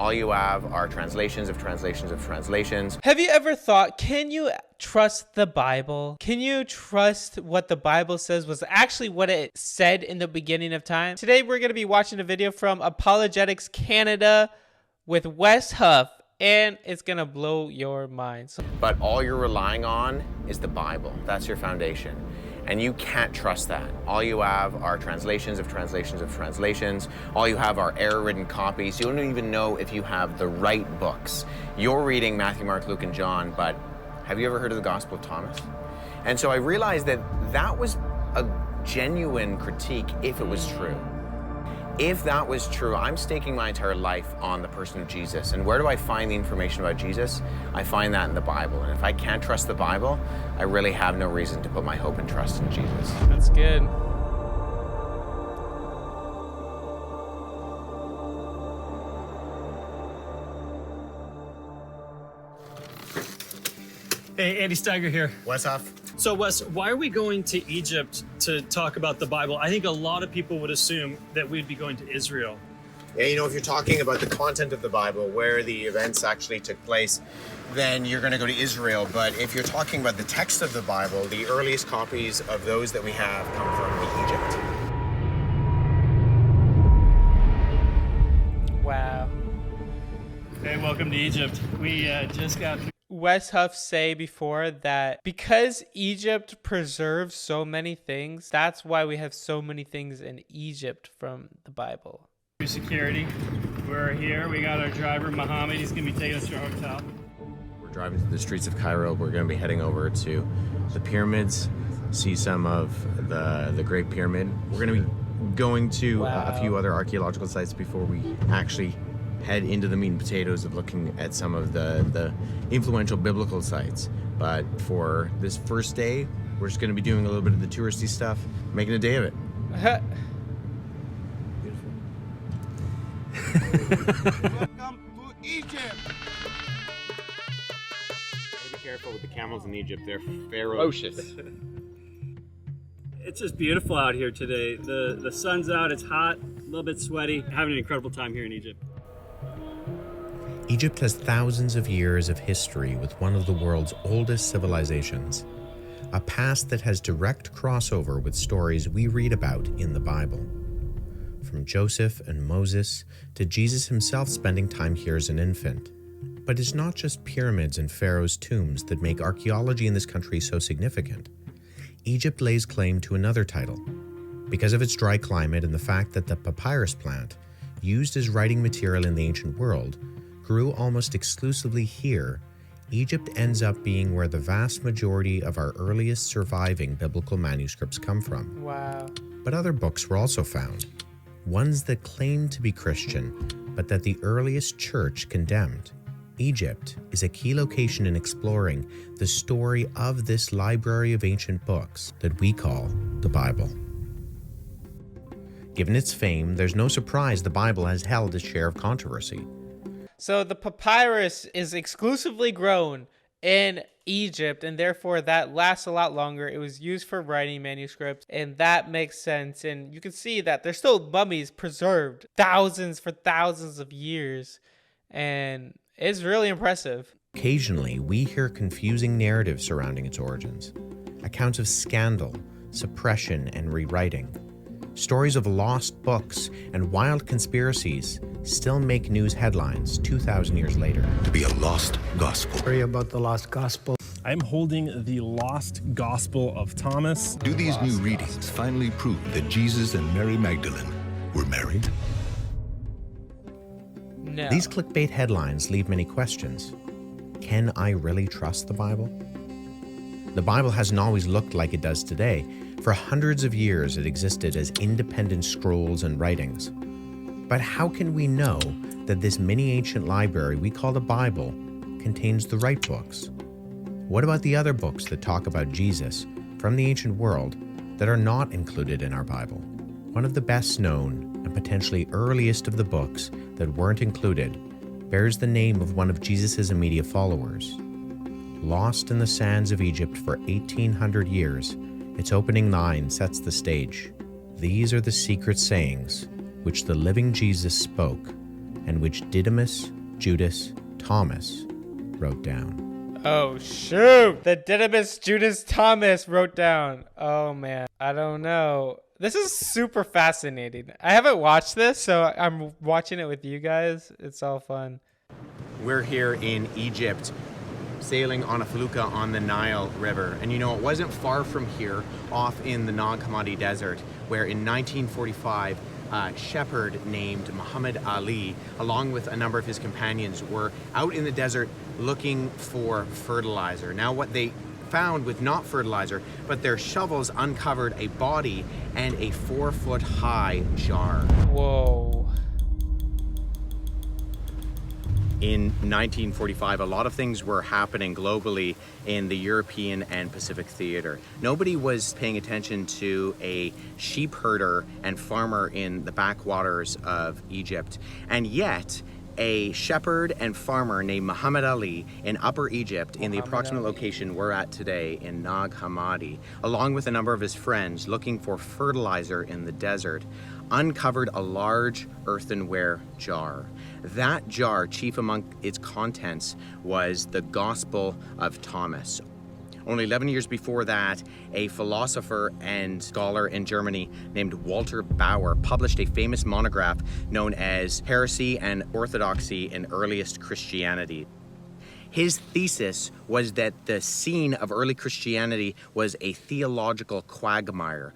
All you have are translations of translations of translations. Have you ever thought, can you trust the Bible? Can you trust what the Bible says was actually what it said in the beginning of time? Today we're going to be watching a video from Apologetics Canada with Wes Huff, and it's going to blow your mind. But all you're relying on is the Bible. That's your foundation. And you can't trust that. All you have are translations of translations of translations. All you have are error-ridden copies. You don't even know if you have the right books. You're reading Matthew, Mark, Luke, and John, but have you ever heard of the Gospel of Thomas? And so I realized that that was a genuine critique if it was true. If that was true, I'm staking my entire life on the person of Jesus. And where do I find the information about Jesus? I find that in the Bible. And if I can't trust the Bible, I really have no reason to put my hope and trust in Jesus. That's good. Hey, Andy Steiger here. Wes Huff. So Wes, why are we going to Egypt to talk about the Bible? I think a lot of people would assume that we'd be going to Israel. Yeah, you know, if you're talking about the content of the Bible, where the events actually took place, then you're going to go to Israel. But if you're talking about the text of the Bible, the earliest copies of those that we have come from Egypt. Wow. Hey, welcome to Egypt. We just got... Wes Huff say before that because Egypt preserves so many things, that's why we have so many things in Egypt from the Bible. Security. We're here. We got our driver, Mohammed. He's going to be taking us to our hotel. We're driving through the streets of Cairo. We're going to be heading over to the pyramids, see some of the Great Pyramid. We're going to be going to a few other archaeological sites before we actually head into the meat and potatoes of looking at some of the influential biblical sites. But for this first day, we're just going to be doing a little bit of the touristy stuff, making a day of it. Welcome to Egypt. Be careful with the camels in Egypt. They're ferocious. It's just beautiful out here today. The sun's out. It's hot, a little bit sweaty. Having an incredible time here in Egypt. Egypt has thousands of years of history with one of the world's oldest civilizations, a past that has direct crossover with stories we read about in the Bible. From Joseph and Moses to Jesus himself spending time here as an infant. But it's not just pyramids and pharaohs' tombs that make archaeology in this country so significant. Egypt lays claim to another title. Because of its dry climate and the fact that the papyrus plant, used as writing material in the ancient world, grew almost exclusively here, Egypt ends up being where the vast majority of our earliest surviving biblical manuscripts come from. Wow. But other books were also found, ones that claimed to be Christian, but that the earliest church condemned. Egypt is a key location in exploring the story of this library of ancient books that we call the Bible. Given its fame, there's no surprise the Bible has held its share of controversy. So the papyrus is exclusively grown in Egypt, and therefore that lasts a lot longer. It was used for writing manuscripts, and that makes sense. And you can see that there's still mummies preserved thousands of years, and it's really impressive. Occasionally, we hear confusing narratives surrounding its origins, accounts of scandal, suppression, and rewriting. Stories of lost books and wild conspiracies still make news headlines 2,000 years later. To be a lost gospel. Story about the lost gospel. I'm holding the Lost Gospel of Thomas. Do these new readings finally prove that Jesus and Mary Magdalene were married? No. These clickbait headlines leave many questions. Can I really trust the Bible? The Bible hasn't always looked like it does today. For hundreds of years, it existed as independent scrolls and writings. But how can we know that this mini ancient library we call the Bible contains the right books? What about the other books that talk about Jesus from the ancient world that are not included in our Bible? One of the best known and potentially earliest of the books that weren't included bears the name of one of Jesus' immediate followers. Lost in the sands of Egypt for 1,800 years, its opening line sets the stage. These are the secret sayings which the living Jesus spoke and which Didymus, Judas, Thomas wrote down. Oh, shoot. The Didymus Judas Thomas wrote down. Oh, man. I don't know. This is super fascinating. I haven't watched this, so I'm watching it with you guys. It's all fun. We're here in Egypt, sailing on a felucca on the Nile River. And you know, it wasn't far from here, off in the Nag Hammadi desert, where in 1945, a shepherd named Muhammad Ali, along with a number of his companions, were out in the desert looking for fertilizer. Now, what they found with not fertilizer, but their shovels uncovered a body and a 4-foot-high jar. Whoa. In 1945, a lot of things were happening globally in the European and Pacific theater. Nobody was paying attention to a sheep herder and farmer in the backwaters of Egypt. And yet, a shepherd and farmer named Muhammad Ali in Upper Egypt, in the approximate location we're at today in Nag Hammadi, along with a number of his friends looking for fertilizer in the desert, uncovered a large earthenware jar. That jar, chief among its contents, was the Gospel of Thomas. Only 11 years before that, a philosopher and scholar in Germany named Walter Bauer published a famous monograph known as Heresy and Orthodoxy in Earliest Christianity. His thesis was that the scene of early Christianity was a theological quagmire.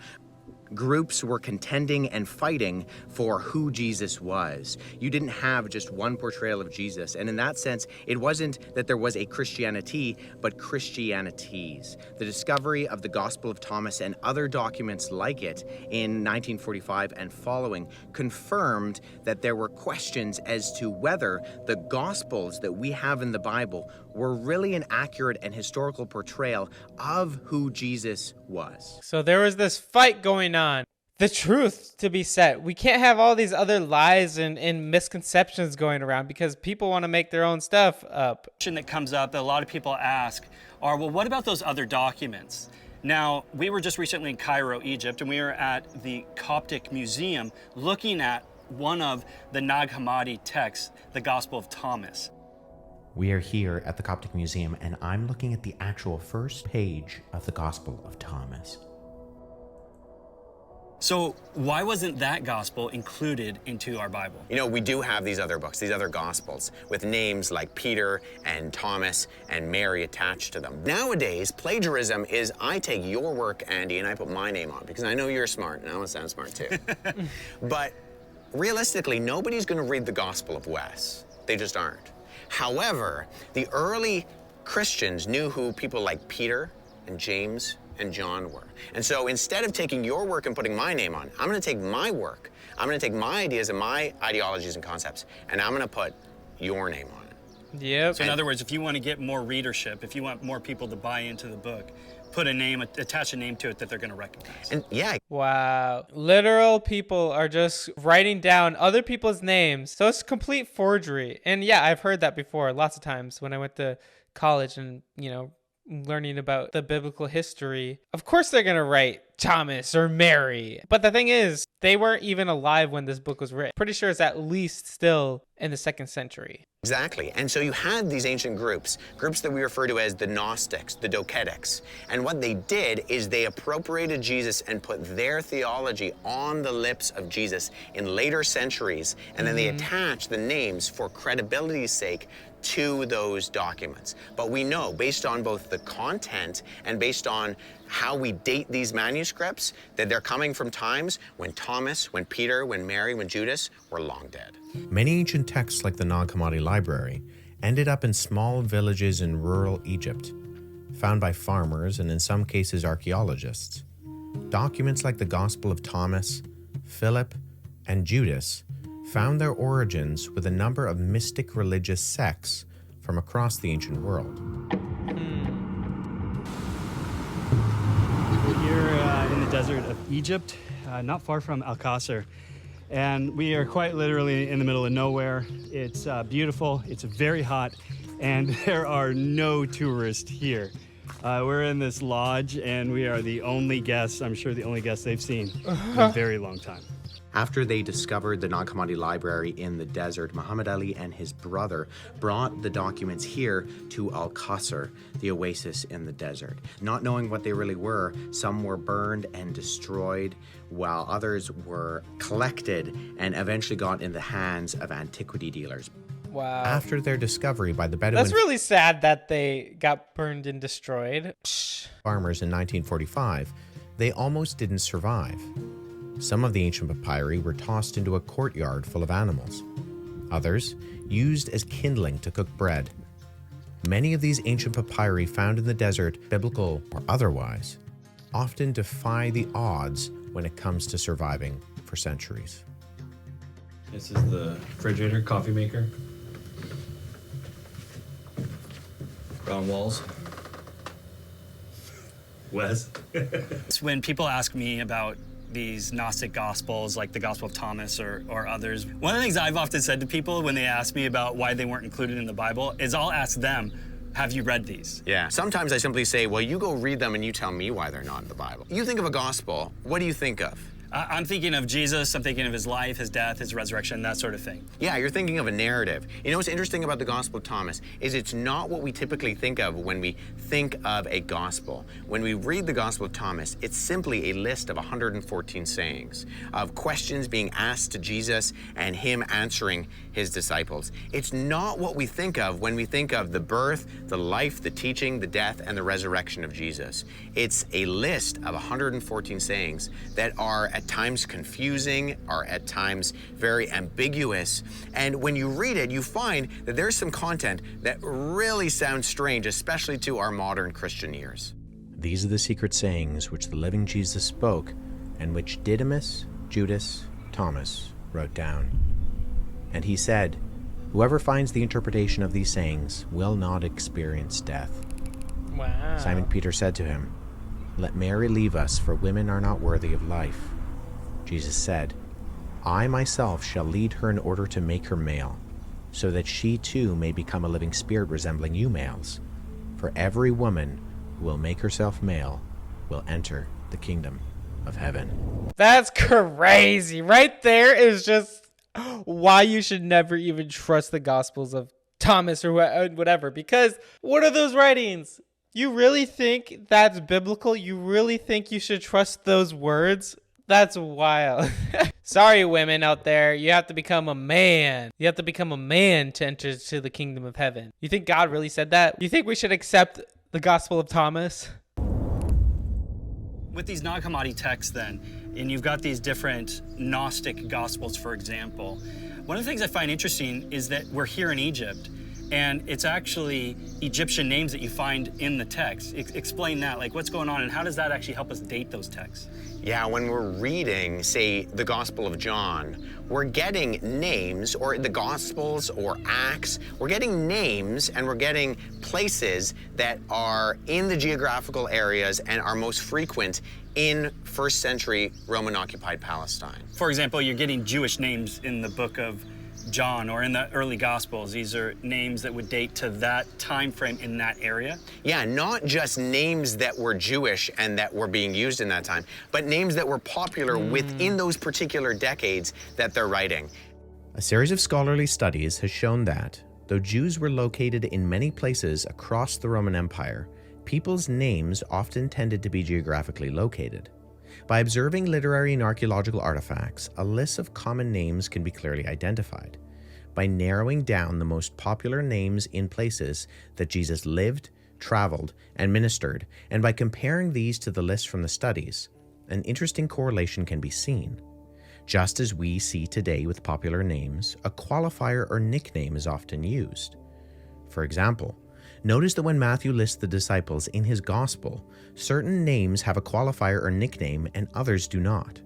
Groups were contending and fighting for who Jesus was. You didn't have just one portrayal of Jesus. And in that sense, it wasn't that there was a Christianity, but Christianities. The discovery of the Gospel of Thomas and other documents like it in 1945 and following confirmed that there were questions as to whether the Gospels that we have in the Bible were really an accurate and historical portrayal of who Jesus was. So there was this fight going on. The truth to be set. We can't have all these other lies and misconceptions going around because people want to make their own stuff up. Question that comes up that a lot of people ask are, well, what about those other documents? Now, we were just recently in Cairo, Egypt, and we were at the Coptic Museum looking at one of the Nag Hammadi texts, the Gospel of Thomas. We are here at the Coptic Museum, and I'm looking at the actual first page of the Gospel of Thomas. So why wasn't that gospel included into our Bible? You know, we do have these other books, these other Gospels, with names like Peter and Thomas and Mary attached to them. Nowadays, plagiarism is I take your work, Andy, and I put my name on it because I know you're smart, and I want to sound smart too. But realistically, nobody's going to read the Gospel of Wes. They just aren't. However, the early Christians knew who people like Peter and James and John were. And so instead of taking your work and putting my name on, I'm going to take my work, I'm going to take my ideas and my ideologies and concepts, and I'm going to put your name on it. Yep. So in other words, if you want to get more readership, if you want more people to buy into the book, put a name, attach a name to it that they're going to recognize. And yeah. Wow. Literal people are just writing down other people's names. So it's complete forgery. And yeah, I've heard that before lots of times when I went to college and, learning about the biblical history. Of course they're going to write Thomas or Mary. But the thing is, they weren't even alive when this book was written. Pretty sure it's at least still in the 2nd century. Exactly. And so you had these ancient groups that we refer to as the Gnostics, the Docetics. And what they did is they appropriated Jesus and put their theology on the lips of Jesus in later centuries. And then they attached the names for credibility's sake to those documents. But we know, based on both the content and based on how we date these manuscripts, that they're coming from times when Thomas, when Peter, when Mary, when Judas were long dead. Many ancient texts like the Nag Hammadi library ended up in small villages in rural Egypt, found by farmers and in some cases archaeologists. Documents like the Gospel of Thomas, Philip, and Judas found their origins with a number of mystic religious sects from across the ancient world. We're here in the desert of Egypt, not far from Al-Qasr, and we are quite literally in the middle of nowhere. It's beautiful, it's very hot, and there are no tourists here. We're in this lodge, and we are the only guests, I'm sure the only guests they've seen in a very long time. After they discovered the Nag Hammadi library in the desert, Muhammad Ali and his brother brought the documents here to Al-Qasr, the oasis in the desert. Not knowing what they really were, some were burned and destroyed, while others were collected and eventually got in the hands of antiquity dealers. Wow. After their discovery by the Bedouin That's really sad that they got burned and destroyed. farmers in 1945, they almost didn't survive. Some of the ancient papyri were tossed into a courtyard full of animals. Others used as kindling to cook bread. Many of these ancient papyri found in the desert, biblical or otherwise, often defy the odds when it comes to surviving for centuries. This is the refrigerator, coffee maker. Brown walls. Wes. When people ask me about these Gnostic Gospels, like the Gospel of Thomas or others, one of the things I've often said to people when they ask me about why they weren't included in the Bible is I'll ask them, have you read these? Yeah. Sometimes I simply say, well, you go read them and you tell me why they're not in the Bible. You think of a gospel, what do you think of? I'm thinking of Jesus, I'm thinking of his life, his death, his resurrection, that sort of thing. Yeah, you're thinking of a narrative. You know what's interesting about the Gospel of Thomas is it's not what we typically think of when we think of a gospel. When we read the Gospel of Thomas, it's simply a list of 114 sayings, of questions being asked to Jesus and him answering his disciples. It's not what we think of when we think of the birth, the life, the teaching, the death, and the resurrection of Jesus. It's a list of 114 sayings that are at times confusing, are at times very ambiguous. And when you read it, you find that there's some content that really sounds strange, especially to our modern Christian ears. These are the secret sayings which the living Jesus spoke, and which Didymus, Judas, Thomas wrote down. And he said, "Whoever finds the interpretation of these sayings will not experience death." Wow. Simon Peter said to him, "Let Mary leave us, for women are not worthy of life." Jesus said, "I myself shall lead her in order to make her male, so that she too may become a living spirit resembling you males. For every woman who will make herself male will enter the kingdom of heaven." That's crazy. Right there is just why you should never even trust the Gospels of Thomas or whatever. Because what are those writings? You really think that's biblical? You really think you should trust those words? That's wild. Sorry, women out there. You have to become a man. You have to become a man to enter to the kingdom of heaven. You think God really said that? You think we should accept the Gospel of Thomas? With these Nag Hammadi texts then, and you've got these different Gnostic Gospels, for example, one of the things I find interesting is that we're here in Egypt, and it's actually Egyptian names that you find in the text. Explain that, like what's going on, and how does that actually help us date those texts? Yeah, when we're reading, say, the Gospel of John, we're getting names, or the Gospels or Acts, we're getting names and we're getting places that are in the geographical areas and are most frequent in first century Roman-occupied Palestine. For example, you're getting Jewish names in the book of John or in the early Gospels. These are names that would date to that time frame in that area. Yeah, not just names that were Jewish and that were being used in that time, but names that were popular within those particular decades that they're writing. A series of scholarly studies has shown that, though Jews were located in many places across the Roman Empire, people's names often tended to be geographically located. By observing literary and archaeological artifacts, a list of common names can be clearly identified. By narrowing down the most popular names in places that Jesus lived, traveled, and ministered, and by comparing these to the list from the studies, an interesting correlation can be seen. Just as we see today with popular names, a qualifier or nickname is often used. For example, notice that when Matthew lists the disciples in his gospel, certain names have a qualifier or nickname and others do not.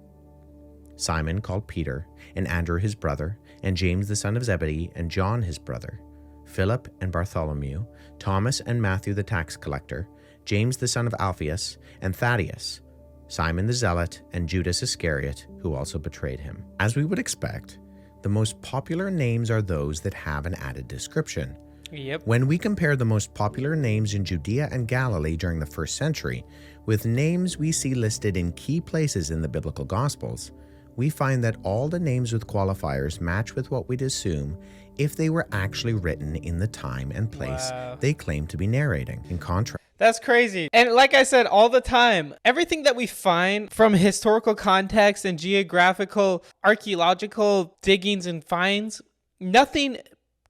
Simon called Peter, and Andrew his brother, and James the son of Zebedee, and John his brother, Philip and Bartholomew, Thomas and Matthew the tax collector, James the son of Alphaeus, and Thaddeus, Simon the Zealot, and Judas Iscariot, who also betrayed him. As we would expect, the most popular names are those that have an added description. Yep. When we compare the most popular names in Judea and Galilee during the first century with names we see listed in key places in the biblical Gospels, we find that all the names with qualifiers match with what we'd assume if they were actually written in the time and place they claim to be narrating. In contrast, that's crazy. And like I said, all the time, everything that we find from historical context and geographical, archaeological diggings and finds, nothing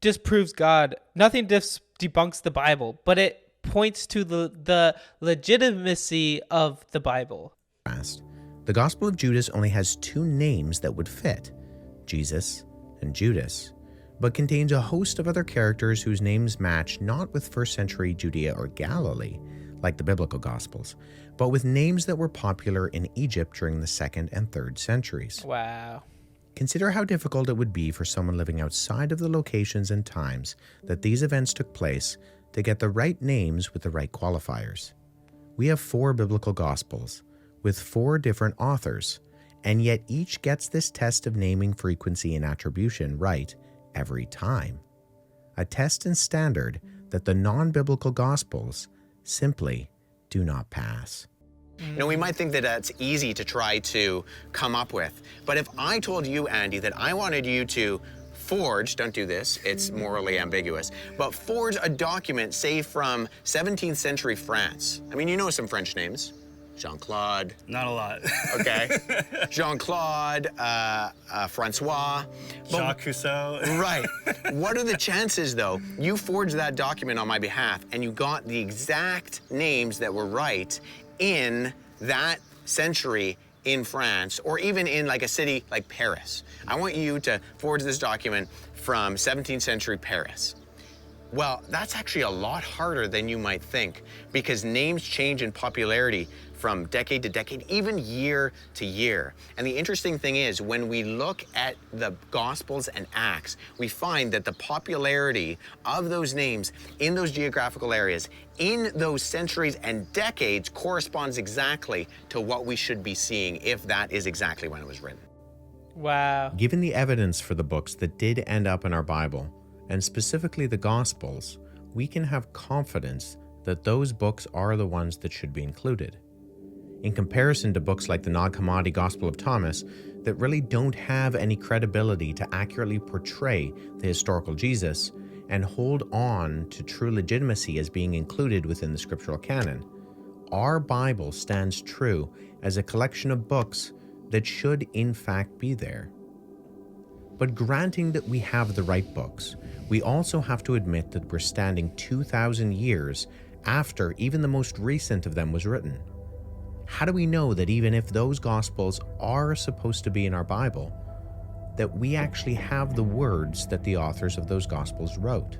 disproves God. Nothing debunks the Bible, but it points to the legitimacy of the Bible. the Gospel of Judas only has two names that would fit, Jesus and Judas, but contains a host of other characters whose names match not with first century Judea or Galilee, like the biblical Gospels, but with names that were popular in Egypt during the 2nd and 3rd centuries. Wow. Consider how difficult it would be for someone living outside of the locations and times that these events took place to get the right names with the right qualifiers. We have 4 biblical Gospels with 4 different authors, and yet each gets this test of naming frequency and attribution right every time. A test and standard that the non-biblical Gospels simply do not pass. You know, we might think that that's easy to try to come up with, but if I told you, Andy, that I wanted you to forge, don't do this, it's morally ambiguous, but forge a document, say from 17th century France. I mean, you know some French names. Jean-Claude. Not a lot. Okay. Jean-Claude, Francois. Jacques Cousteau. Right. What are the chances, though, you forged that document on my behalf and you got the exact names that were right in that century in France, or even in like a city like Paris? I want you to forge this document from 17th century Paris. Well, that's actually a lot harder than you might think, because names change in popularity from decade to decade, even year to year. And the interesting thing is, when we look at the Gospels and Acts, we find that the popularity of those names in those geographical areas, in those centuries and decades, corresponds exactly to what we should be seeing if that is exactly when it was written. Wow. Given the evidence for the books that did end up in our Bible, and specifically the Gospels, we can have confidence that those books are the ones that should be included. In comparison to books like the Nag Hammadi Gospel of Thomas that really don't have any credibility to accurately portray the historical Jesus and hold on to true legitimacy as being included within the scriptural canon, our Bible stands true as a collection of books that should in fact be there. But granting that we have the right books, we also have to admit that we're standing 2,000 years after even the most recent of them was written. How do we know that even if those Gospels are supposed to be in our Bible, that we actually have the words that the authors of those Gospels wrote?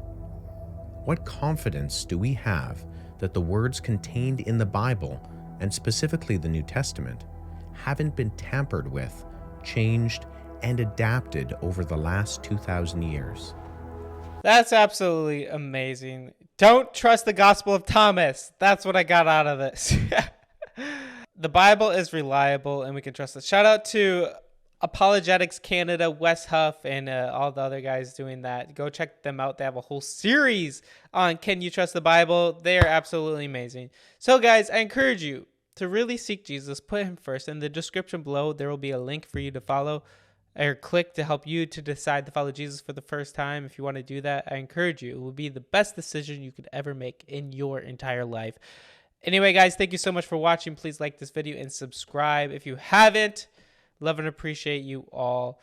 What confidence do we have that the words contained in the Bible, and specifically the New Testament, haven't been tampered with, changed, and adapted over the last 2,000 years? That's absolutely amazing. Don't trust the Gospel of Thomas. That's what I got out of this. The Bible is reliable and we can trust it. Shout out to Apologetics Canada, Wes Huff, and all the other guys doing that. Go check them out. They have a whole series on Can You Trust the Bible? They are absolutely amazing. So guys, I encourage you to really seek Jesus. Put him first. In the description below, there will be a link for you to follow or click to help you to decide to follow Jesus for the first time. If you want to do that, I encourage you. It will be the best decision you could ever make in your entire life. Anyway, guys, thank you so much for watching. Please like this video and subscribe if you haven't. Love and appreciate you all.